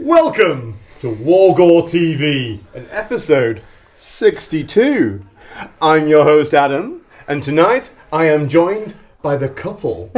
Welcome to Worgore TV, an episode 62. I'm your host Adam, and tonight I am joined by the couple.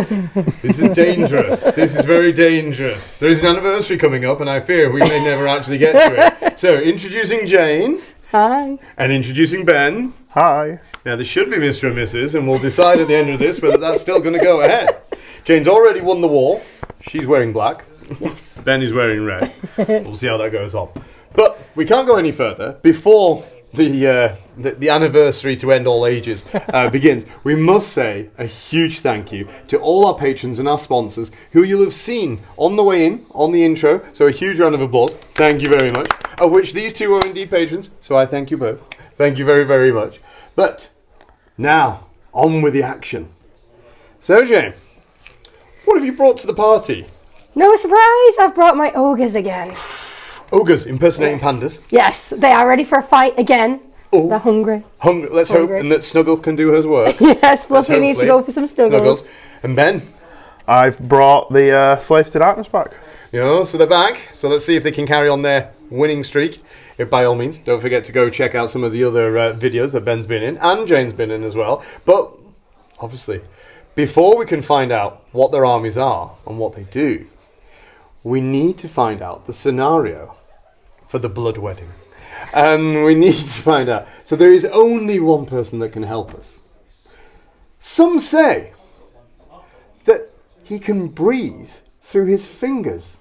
This is dangerous. This is very dangerous. There is an anniversary coming up, and I fear we may never actually get to it. So, introducing Jane. Hi. And introducing Ben. Hi. Now, there should be Mr. and Mrs., and we'll decide at the end of this whether that's still going to go ahead. Jane's already won the war. She's wearing black. Yes. Ben is wearing red. We'll see how that goes on. But we can't go any further. Before the anniversary to end all ages begins, we must say a huge thank you to all our patrons and our sponsors who you'll have seen on the way in, on the intro. So a huge round of applause. Thank you very much. Of which these two are indeed patrons. So I thank you both. Thank you very, very much. But now, on with the action. So, Jane, what have you brought to the party? No surprise, I've brought my ogres again. Ogres impersonating pandas. Yes, they are ready for a fight again. Oh. They're hungry. Let's hope, and that Snuggles can do his work. Yes, Fluffy needs to go for some snuggles. And Ben? I've brought the Slaves to Darkness back. You know, so they're back. So let's see if they can carry on their winning streak. If by all means, don't forget to go check out some of the other videos that Ben's been in, and Jane's been in as well. But, obviously, before we can find out what their armies are and what they do, we need to find out the scenario for the blood wedding. We need to find out. So there is only one person that can help us. Some say that he can breathe through his fingers,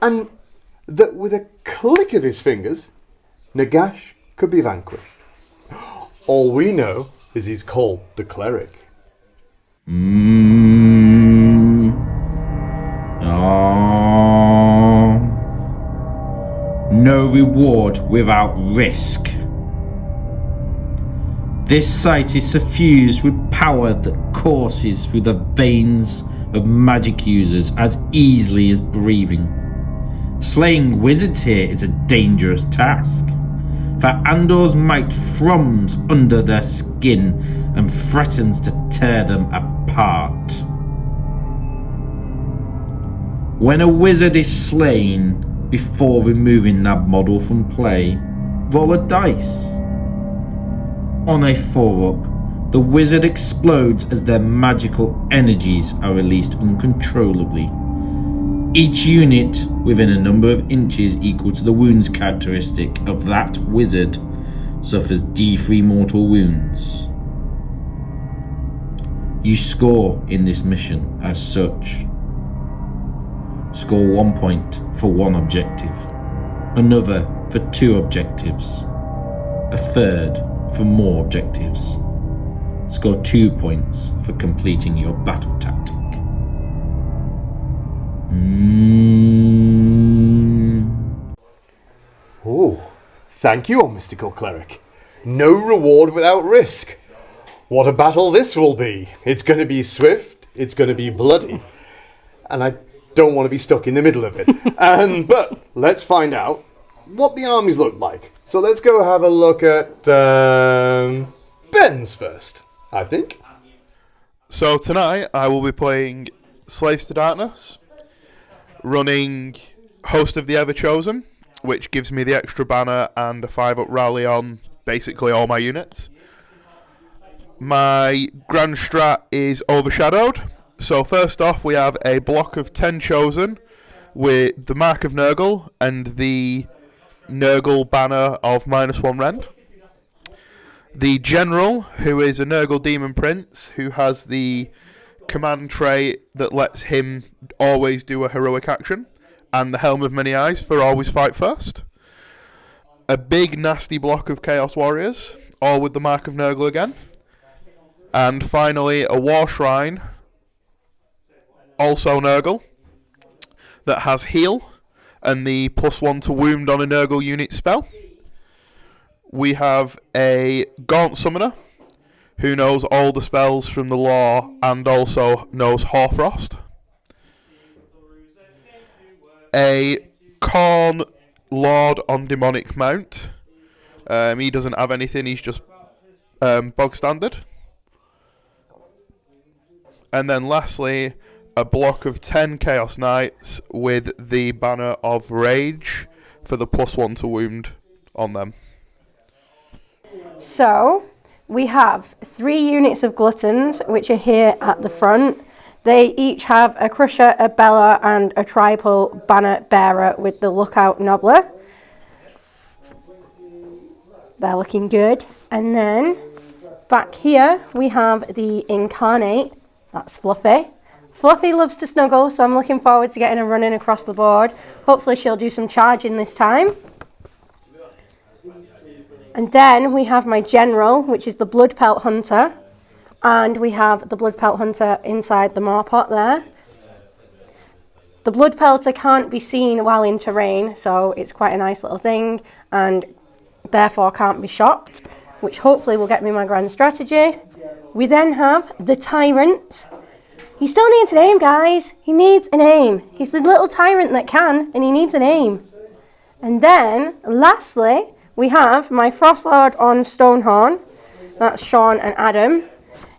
and that with a click of his fingers, Nagash could be vanquished. All we know is he's called the Cleric. No reward without risk. This sight is suffused with power that courses through the veins of magic users as easily as breathing. Slaying wizards here is a dangerous task, for Andor's might thrums under their skin and threatens to tear them apart. When a wizard is slain, before removing that model from play, roll a dice. On a 4-up, the wizard explodes as their magical energies are released uncontrollably. Each unit within a number of inches equal to the wounds characteristic of that wizard suffers D3 mortal wounds. You score in this mission as such. Score 1 point for one objective, another for 2 objectives, a third for more objectives. Score 2 points for completing your battle tactic. Oh, thank you, O mystical cleric. No reward without risk. What a battle this will be. It's going to be swift, it's going to be bloody, and I don't want to be stuck in the middle of it. But let's find out what the armies look like. So let's go have a look at Ben's first, I think. So tonight I will be playing Slaves to Darkness, running Host of the Ever-Chosen, which gives me the extra banner and a 5-up rally on basically all my units. My grand strat is Overshadowed. So first off, we have a block of 10 Chosen with the Mark of Nurgle and the Nurgle banner of -1 rend. The General, who is a Nurgle Demon Prince, who has the command trait that lets him always do a heroic action, and the Helm of Many Eyes for always fight first. A big nasty block of Chaos Warriors, all with the Mark of Nurgle again. And finally, a War Shrine, also Nurgle, that has heal and the +1 to wound on a Nurgle unit spell. We have a Gaunt Summoner, who knows all the spells from the lore and also knows Hoarfrost. A Khorne Lord on Demonic Mount. He doesn't have anything, he's just bog standard. And then lastly, a block of 10 Chaos Knights with the banner of Rage for the +1 to wound on them. So, we have 3 units of Gluttons, which are here at the front. They each have a Crusher, a Beller, and a Tribal Banner Bearer with the Lookout Nobbler. They're looking good. And then, back here, we have the Incarnate. That's Fluffy. Fluffy loves to snuggle, so I'm looking forward to getting her running across the board. Hopefully she'll do some charging this time. And then we have my General, which is the Blood Pelt Hunter. And we have the Blood Pelt Hunter inside the Marpot there. The Blood Pelter can't be seen while in terrain, so it's quite a nice little thing, and therefore can't be shot, which hopefully will get me my grand strategy. We then have the Tyrant. He still needs an aim, guys. He needs an aim. He's the little Tyrant that can, and he needs an aim. And then, lastly, we have my Frostlord on Stonehorn. That's Sean and Adam.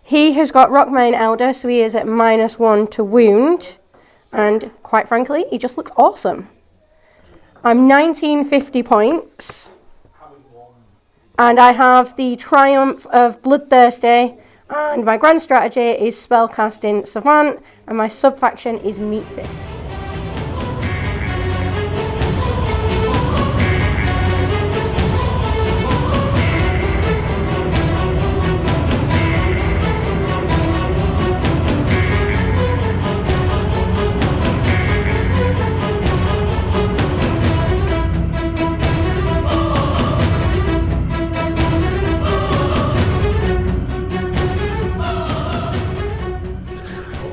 He has got Rockmane Elder, so he is at -1 to wound. And quite frankly, he just looks awesome. I'm 1950 points. And I have the Triumph of Bloodthirsty. And my grand strategy is Spellcasting Savant. And my sub-faction is Meat Fist.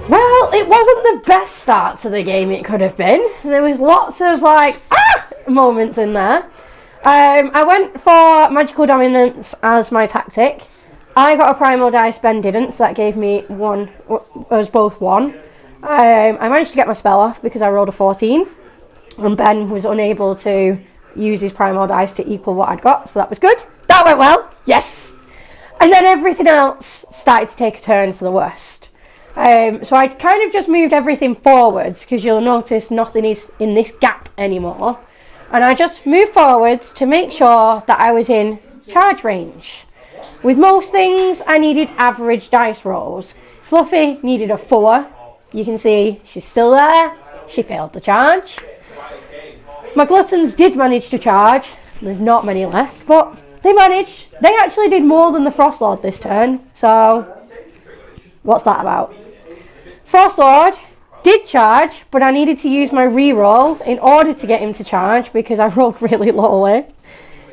Well, it wasn't the best start to the game it could have been. There was lots of moments in there. I went for Magical Dominance as my tactic. I got a Primal Dice, Ben didn't, so that gave me us both 1. I managed to get my spell off because I rolled a 14, and Ben was unable to use his Primal Dice to equal what I'd got, so that was good. That went well, yes! And then everything else started to take a turn for the worst. So I kind of just moved everything forwards, because you'll notice nothing is in this gap anymore. And I just moved forwards to make sure that I was in charge range. With most things, I needed average dice rolls. Fluffy needed a 4. You can see she's still there. She failed the charge. My Gluttons did manage to charge. There's not many left, but they managed. They actually did more than the Frostlord this turn, so what's that about? Frostlord did charge, but I needed to use my reroll in order to get him to charge because I rolled really lowly.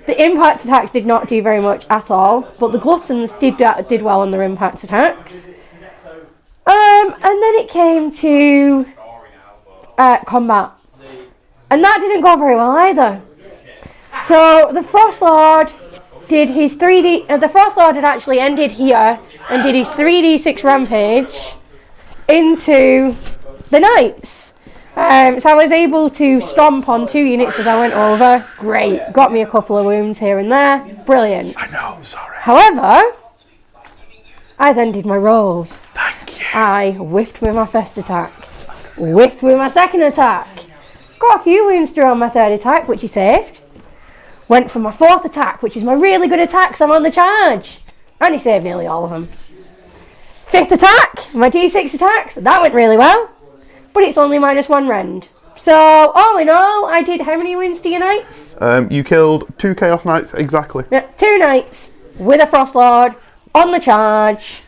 The impact attacks did not do very much at all, but the Gluttons did well on their impact attacks. And then it came to combat, and that didn't go very well either. So the Frostlord did his 3D. The Frostlord had actually ended here and did his 3d6 rampage into the Knights. So I was able to stomp on 2 units as I went over. Great. Got me a couple of wounds here and there. Brilliant. I know, sorry. However, I then did my rolls. Thank you. I whiffed with my first attack. Whiffed with my second attack. Got a few wounds through on my third attack, which he saved. Went for my 4th attack, which is my really good attack because I'm on the charge. And he saved nearly all of them. 5th attack, my d6 attacks, that went really well. But it's only -1 rend. So, all in all, I did how many wounds to your Knights? You killed 2 Chaos Knights, exactly. Yeah, 2 Knights with a Frostlord on the charge.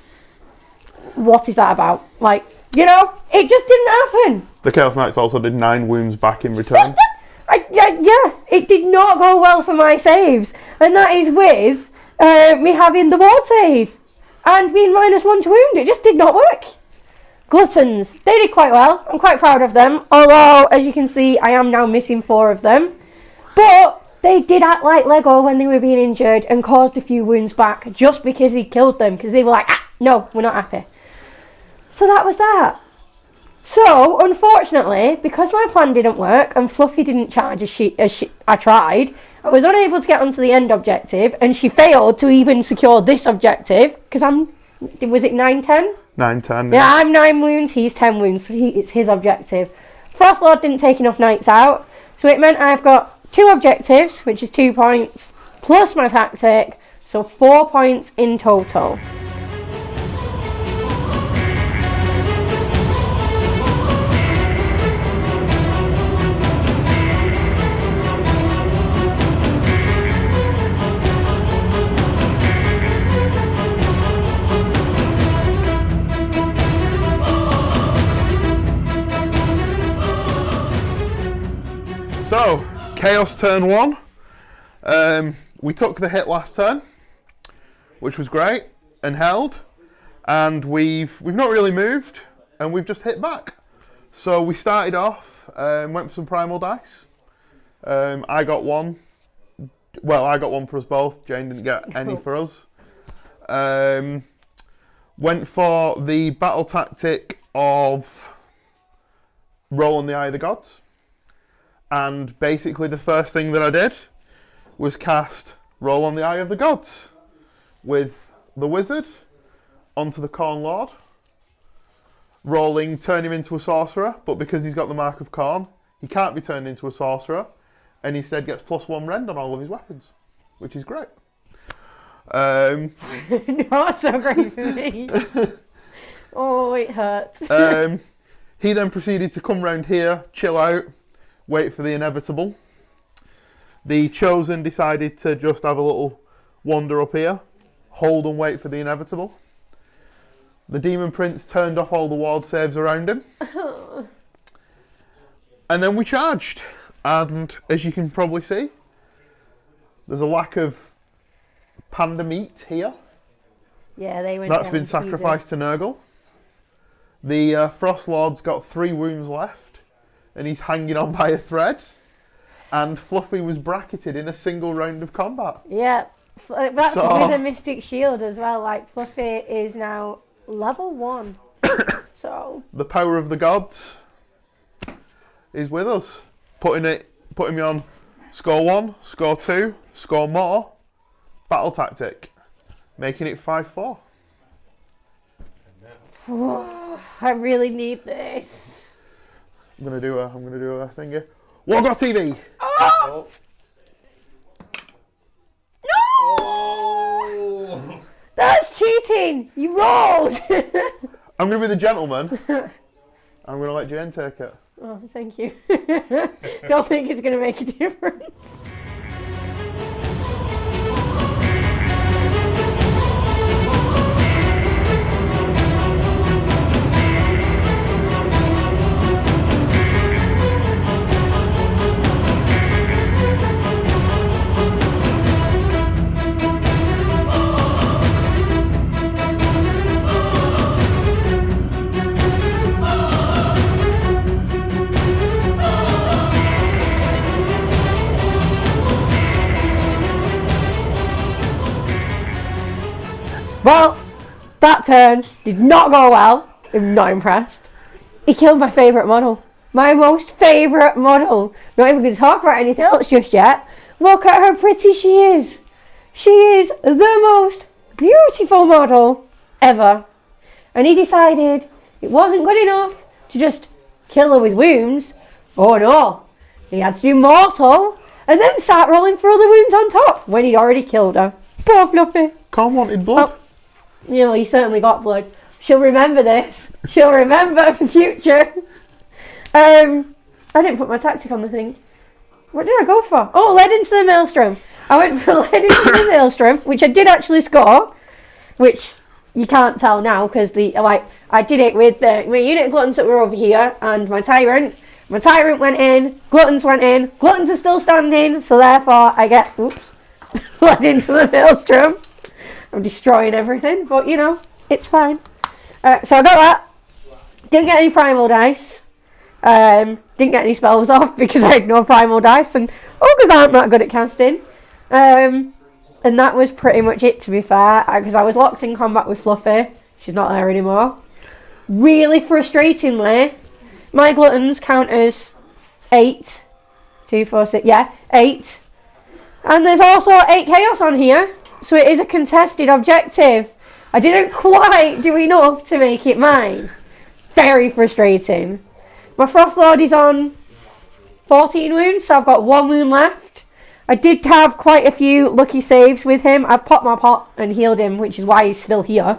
What is that about? Like, you know, it just didn't happen. The Chaos Knights also did 9 wounds back in return. Yeah, it did not go well for my saves. And that is with me having the ward save and being -1 to wound. It just did not work. Gluttons, they did quite well. I'm quite proud of them. Although, as you can see, I am now missing 4 of them. But they did act like Lego when they were being injured and caused a few wounds back just because he killed them. Because they were like, no, we're not happy. So that was that. So, unfortunately, because my plan didn't work and Fluffy didn't charge as I tried, I was unable to get onto the end objective, and she failed to even secure this objective, because was it 9-10? 9, 10. Yeah, I'm 9 wounds, he's 10 wounds, so it's his objective. Frostlord didn't take enough knights out, so it meant I've got 2 objectives, which is 2 points, plus my tactic, so 4 points in total. So, Chaos turn 1. We took the hit last turn, which was great, and held. And we've not really moved, and we've just hit back. So we started off, went for some primal dice. I got one. Well, I got one for us both. Jane didn't get any for us. Went for the battle tactic of roll on the Eye of the Gods. And basically the first thing that I did was cast Roll on the Eye of the Gods with the wizard onto the Khorne Lord. Rolling, turn him into a sorcerer, but because he's got the Mark of Khorne, he can't be turned into a sorcerer, and instead gets +1 rend on all of his weapons, which is great. Not so great for me. Oh, it hurts. He then proceeded to come round here, chill out, wait for the inevitable. The Chosen decided to just have a little wander up here, hold and wait for the inevitable. The Demon Prince turned off all the ward saves around him. And then we charged. And as you can probably see, there's a lack of panda meat here. Yeah, they went That's down been sacrificed to Nurgle. The Frost Lord's got 3 wounds left, and he's hanging on by a thread. And Fluffy was bracketed in a single round of combat. Yeah, that's with a Mystic Shield as well. Like, Fluffy is now level 1. So the power of the gods is with us. Putting me on score 1, score 2, score more, battle tactic, making it 5-4. I really need this. I'm gonna do a thingy. Worgore TV. Oh! Oh! No! That's cheating. You rolled. I'm gonna be the gentleman. I'm gonna let Jen take it. Oh, thank you. Don't think it's gonna make a difference. Well, that turn did not go well. I'm not impressed. He killed my favourite model. My most favourite model. Not even going to talk about anything else just yet. Look at how pretty she is. She is the most beautiful model ever. And he decided it wasn't good enough to just kill her with wounds. Oh no. He had to do mortal and then start rolling for other wounds on top when he'd already killed her. Poor Fluffy. Khorne wanted blood. Oh, you know, he certainly got blood. She'll remember this. She'll remember for future. I didn't put my tactic on the thing. What did I go for? Oh, led into the maelstrom. I went for led into the maelstrom, which I did actually score, which you can't tell now because I did it with my unit gluttons that were over here and my tyrant. My tyrant went in, gluttons went in, gluttons are still standing, so therefore I get led into the maelstrom. I'm destroying everything, but you know, it's fine. So I got that. Didn't get any primal dice. Didn't get any spells off because I had no primal dice, and ogres aren't that good at casting. And that was pretty much it, to be fair, because I was locked in combat with Fluffy. She's not there anymore. Really frustratingly, my gluttons count as 8. 2, 4, 6, 8. And there's also 8 chaos on here. So it is a contested objective. I didn't quite do enough to make it mine. Very frustrating. My Frost Lord is on 14 wounds, so I've got 1 wound left. I did have quite a few lucky saves with him. I've popped my pot and healed him, which is why he's still here.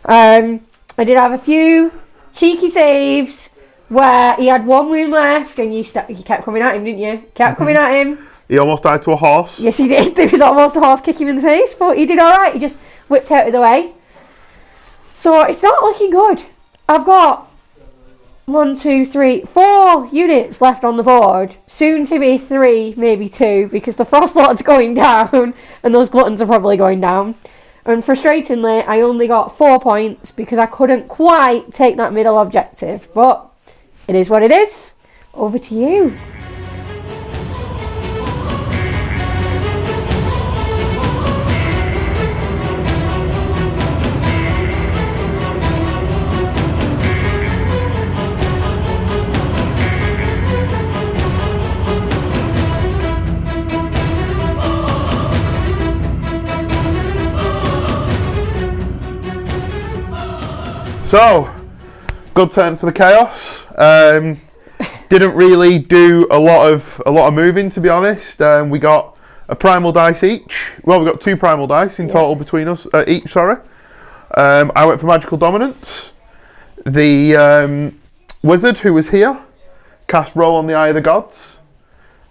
I did have a few cheeky saves where he had 1 wound left and you kept coming at him, didn't you? Kept coming at him. He almost died to a horse. Yes, he did. There was almost a horse kicking him in the face, but he did alright. He just whipped out of the way. So it's not looking good. I've got 4 units left on the board. Soon to be 3, maybe 2, because the Frost Lord's going down and those Gluttons are probably going down. And frustratingly, I only got 4 points because I couldn't quite take that middle objective. But it is what it is. Over to you. So, good turn for the Chaos. Didn't really do a lot of moving, to be honest. We got a primal dice each. Well, we got 2 primal dice in total between us each. Sorry. I went for magical dominance. The wizard who was here cast roll on the Eye of the Gods.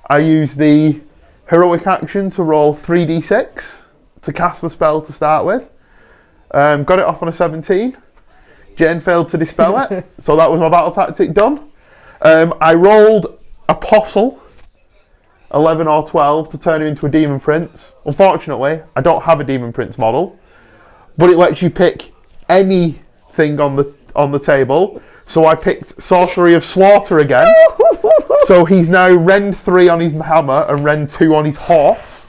I used the heroic action to roll 3d6 to cast the spell to start with. Got it off on a 17. Jane failed to dispel it, so that was my battle tactic done. I rolled Apostle, 11 or 12, to turn him into a Demon Prince. Unfortunately, I don't have a Demon Prince model, but it lets you pick anything on the table. So I picked Sorcery of Slaughter again. So he's now Rend 3 on his hammer and Rend 2 on his horse,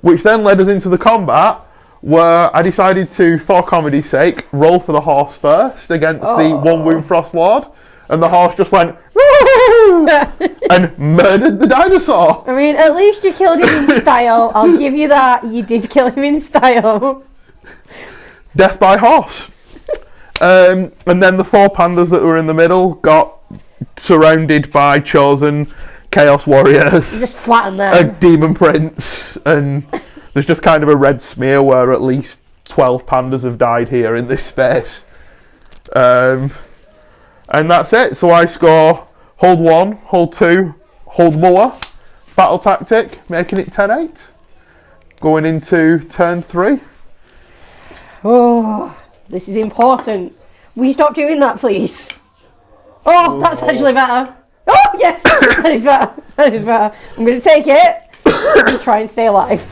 which then led us into the combat, where I decided to, for comedy's sake, roll for the horse first against the 1 wound Frost Lord, and the horse just went and murdered the dinosaur. I mean, at least you killed him in style. I'll give you that. You did kill him in style. Death by horse. And then the 4 pandas that were in the middle got surrounded by chosen Chaos Warriors. You just flatten them. A Demon Prince, and there's just kind of a red smear where at least 12 pandas have died here in this space. And that's it. So I score hold 1, hold 2, hold more. Battle tactic, making it 10-8. Going into turn 3. Oh, this is important. Will you stop doing that, please? Oh, that's actually better. Oh, yes, that is better. That is better. I'm going to take it to try and stay alive.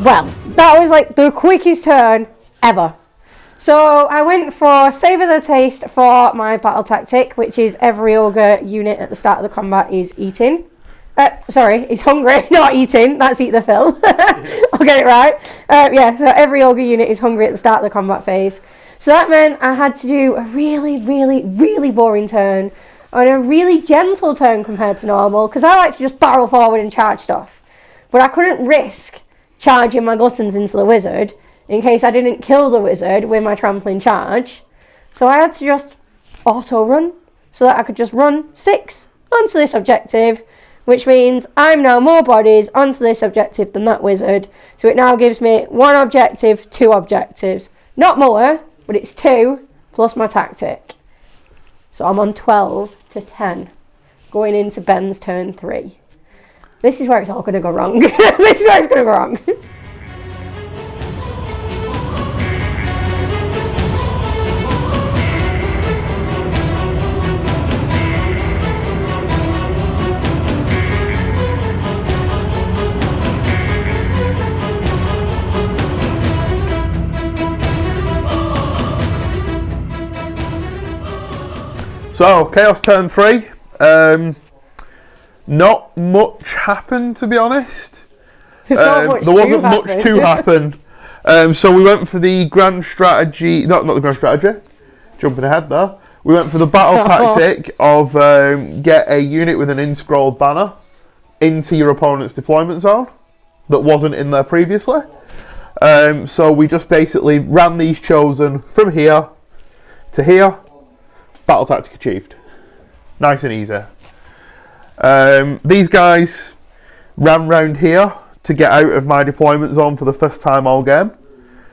Well, that was like the quickest turn ever. So I went for Savour the Taste for my battle tactic, which is every ogre unit at the start of the combat is eating. Sorry, it's hungry, not eating. That's eat the fill. I'll get it right. Yeah, so every ogre unit is hungry at the start of the combat phase. So that meant I had to do a really, really, really boring turn and a really gentle turn compared to normal, because I like to just barrel forward and charge stuff. But I couldn't risk charging my gluttons into the wizard in case I didn't kill the wizard with my trampling charge. So I had to just auto run so that I could just run 6 onto this objective, which means I'm now more bodies onto this objective than that wizard. So it now gives me 1 objective, 2 objectives. Not more, but it's 2 plus my tactic. So I'm on 12 to 10 going into Ben's turn 3. This is where it's all going to go wrong. This is where it's going to go wrong. So, Chaos turn 3. Not much happened, to be honest. There's not much there wasn't to much to happen. So we went for the grand strategy, not the grand strategy, jumping ahead there. We went for the battle tactic of get a unit with an in-scrolled banner into your opponent's deployment zone that wasn't in there previously. So we just basically ran these chosen from here to here. Battle tactic achieved. Nice and easy. These guys ran round here to get out of my deployment zone for the first time all game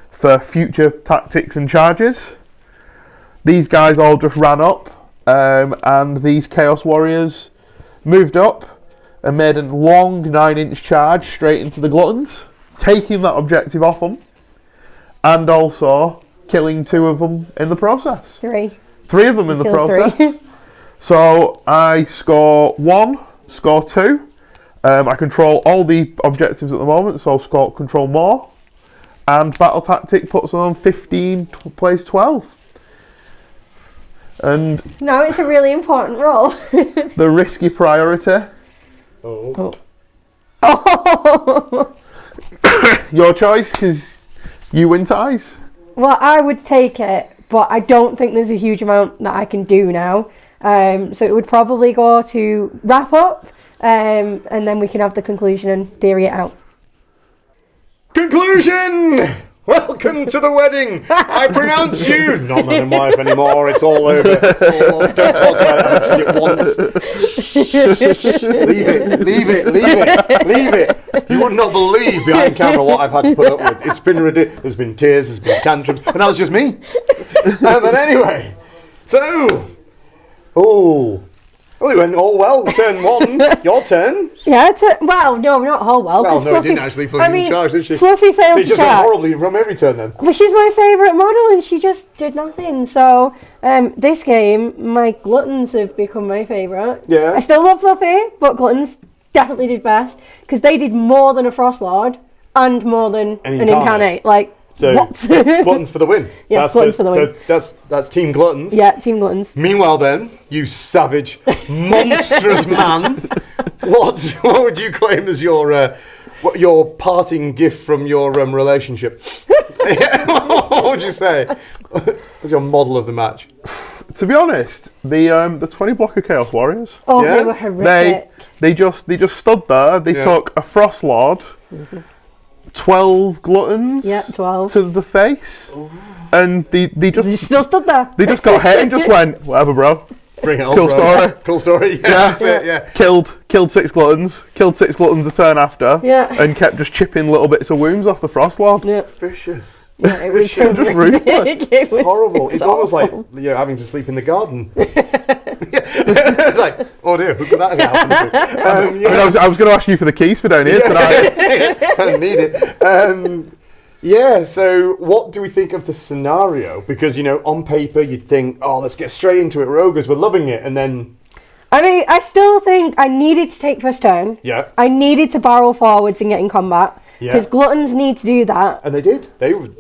for future tactics and charges. These guys all just ran up, and these Chaos Warriors moved up and made a long 9-inch charge straight into the Gluttons, taking that objective off them, and also killing 2 of them in the process. 3 of them in the process. So I score 1, score 2. I control all the objectives at the moment, so control more. And battle tactic puts on 15, plays 12. And no, it's a really important role. the risky priority. Oh. Your choice, because you win ties. Well, I would take it, but I don't think there's a huge amount that I can do now. So it would probably go to wrap up, and then we can have the conclusion and theory it out. Conclusion! Welcome to the wedding. I pronounce you not man and wife anymore. It's all over. It's all off. Don't talk about it. Leave it. You would not believe behind camera what I've had to put up with. It's been ridiculous. There's been tears. There's been tantrums, and that was just me. But anyway, so it went all well. Turn 1, your turn. Yeah, well, no, not all well. Well, no, Fluffy, it didn't actually. Fluffy didn't charge, did she? Fluffy failed she to just went charge. horribly from every turn then. But she's my favourite model, and she just did nothing. So this game, my Gluttons have become my favourite. Yeah. I still love Fluffy, but Gluttons definitely did best because they did more than a Frost Lord and more than an Incarnate. Like. So, what? Gluttons for the win. Yeah, Gluttons for the win. So that's Team Gluttons. Yeah, Team Gluttons. Meanwhile, Ben, you savage, monstrous man, what would you claim as your parting gift from your relationship? What would you say? As your model of the match? To be honest, the 20 blocker Chaos Warriors. Oh, yeah? They were horrific. They just stood there. They took a Frost Lord. 12 Gluttons 12 to the face. Ooh. And they just still stood there. They just got hit and just went, whatever, bro. Bring it on, cool bro. story. Cool story. Yeah, that's it, yeah. Killed 6 Gluttons. Killed 6 Gluttons a turn after. Yeah. And kept just chipping little bits of wounds off the Frost Lord. Yeah. Vicious. Yeah, it was just ruthless. It's horrible. It's almost like you're having to sleep in the garden. It's like, oh dear, who could that happen to? I mean, I was going to ask you for the keys for down here tonight. I don't need it. Yeah, so what do we think of the scenario? Because, on paper you'd think, oh, let's get straight into it. We're ogres, we're loving it, and then... I mean, I still think I needed to take first turn. Yeah. I needed to barrel forwards and get in combat. Because Gluttons need to do that. And they did. They did.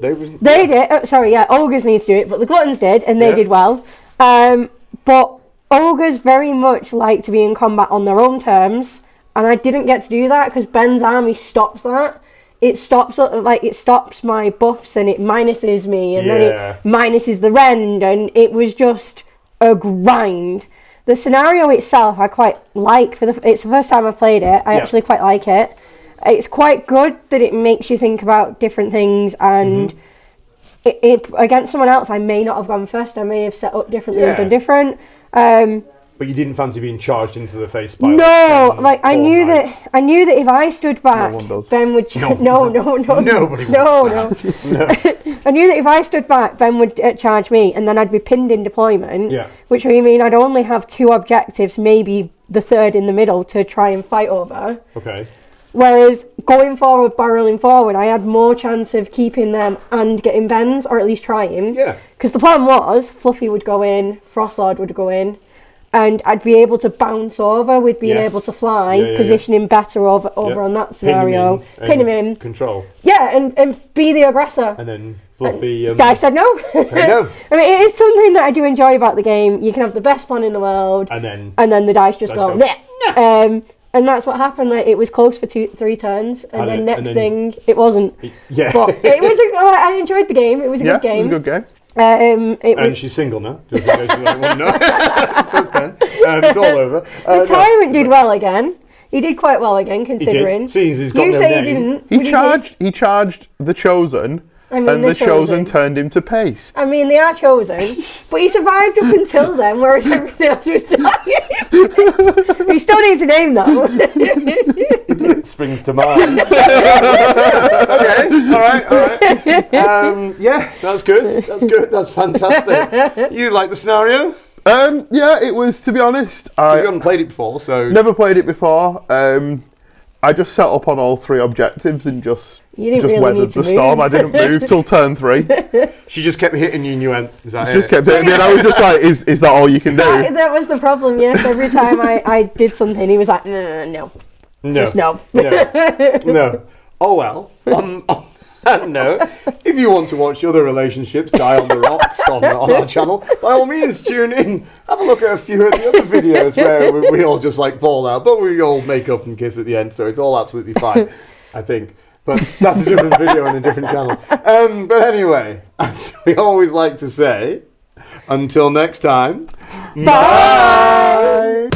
Ogres need to do it, but the Gluttons did, and they did well. But Ogres very much like to be in combat on their own terms, and I didn't get to do that because Ben's army stops that. It stops my buffs and it minuses me, and then it minuses the rend, and it was just a grind. The scenario itself I quite like. It's the first time I've played it. I actually quite like it. It's quite good that it makes you think about different things, and it against someone else I may not have gone first. I may have set up differently and done different. But you didn't fancy being charged into the face by I knew that if I stood back, Ben would Nobody would. I knew that if I stood back, Ben would charge me, and then I'd be pinned in deployment. Yeah. Which would mean I'd only have 2 objectives, maybe the third in the middle, to try and fight over. Okay. Whereas going forward, barreling forward, I had more chance of keeping them and getting Ben's, or at least trying. Yeah. Because the plan was Fluffy would go in, Frostlord would go in, and I'd be able to bounce over with being able to fly, positioning better over on that scenario. Pin him in. Control. Yeah, and be the aggressor. And then Fluffy... Dice said no. No. I mean, it is something that I do enjoy about the game. You can have the best plan in the world, and then the dice just go, yeah. And that's what happened. Like, it was close for 3 turns, and then next thing it wasn't. Yeah. But it was. I enjoyed the game. It was a good game. It was a good game. And she's single now. Just in case you don't want to know. So it's Ben. It's all over. The Tyrant did well again. He did quite well again, considering. Seems he's got you no say name. he didn't. He charged the Chosen, and the Chosen turned him to paste. I mean, they are chosen, but he survived up until then, whereas everything else was dying. He still needs a name, though. It springs to mind. Okay, all right. Yeah, that's good. That's fantastic. You like the scenario? Yeah, it was, to be honest. You haven't played it before, so... Never played it before. I just set up on all 3 objectives and just weathered the storm. I didn't move till turn 3. She just kept hitting you and you went, is that it? Just kept hitting me, and I was just like, is that all you can do? That was the problem, yes. Every time I did something, he was like, no. Just no. No. Oh, well. On that note, if you want to watch other relationships die on the rocks on our channel, by all means, tune in. Have a look at a few of the other videos where we all just like fall out, but we all make up and kiss at the end, so it's all absolutely fine, I think. But that's a different video on a different channel. But anyway, as we always like to say, until next time, bye!